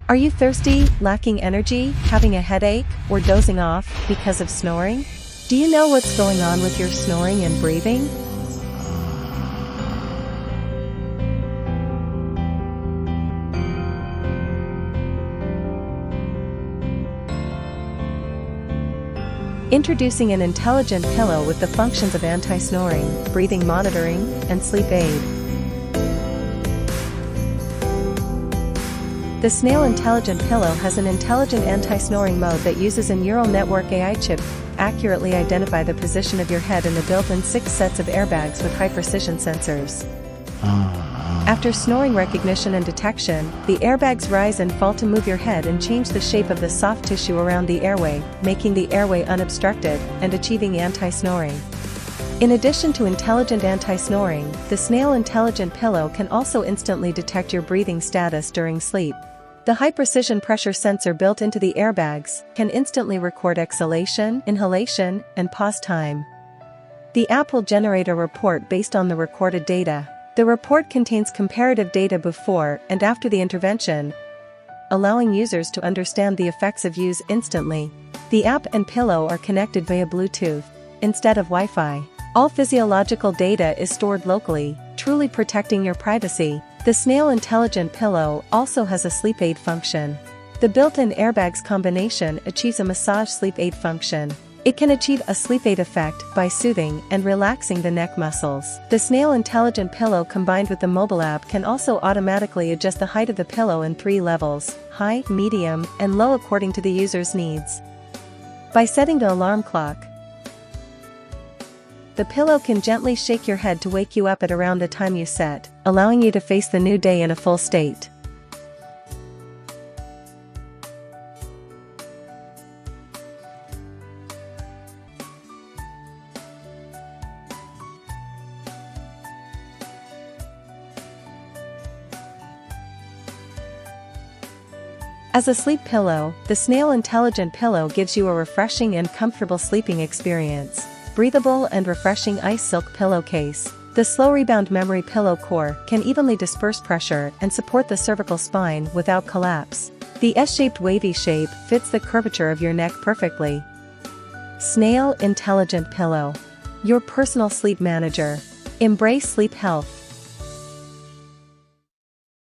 Are you thirsty, lacking energy, having a headache, or dozing off because of snoring? Do you know what's going on with your snoring and breathing? Introducing an intelligent pillow with the functions of anti-snoring, breathing monitoring, and sleep aid. The Snail Intelligent Pillow has an intelligent anti-snoring mode that uses a neural network AI chip to accurately identify the position of your head in the built-in 6 sets of airbags with high-precision sensors. After snoring recognition and detection, the airbags rise and fall to move your head and change the shape of the soft tissue around the airway, making the airway unobstructed and achieving anti-snoring. In addition to intelligent anti-snoring, the Snail Intelligent Pillow can also instantly detect your breathing status during sleep. The high-precision pressure sensor built into the airbags can instantly record exhalation, inhalation, and pause time. The app will generate a report based on the recorded data. The report contains comparative data before and after the intervention, allowing users to understand the effects of use instantly. The app and pillow are connected via Bluetooth instead of Wi-Fi. All physiological data is stored locally, truly protecting your privacy. The Snail Intelligent Pillow also has a sleep aid function. The built-in airbags combination achieves a massage sleep aid function. It can achieve a sleep aid effect by soothing and relaxing the neck muscles. The Snail Intelligent Pillow combined with the mobile app can also automatically adjust the height of the pillow in 3 levels, high, medium, and low according to the user's needs. By setting the alarm clock, the pillow can gently shake your head to wake you up at around the time you set, allowing you to face the new day in a full state. As a sleep pillow, the Snail Intelligent Pillow gives you a refreshing and comfortable sleeping experience. Breathable and refreshing ice silk pillowcase. The slow rebound memory pillow core can evenly disperse pressure and support the cervical spine without collapse. The S-shaped wavy shape fits the curvature of your neck perfectly. Snail Intelligent Pillow. Your personal sleep manager. Embrace sleep health.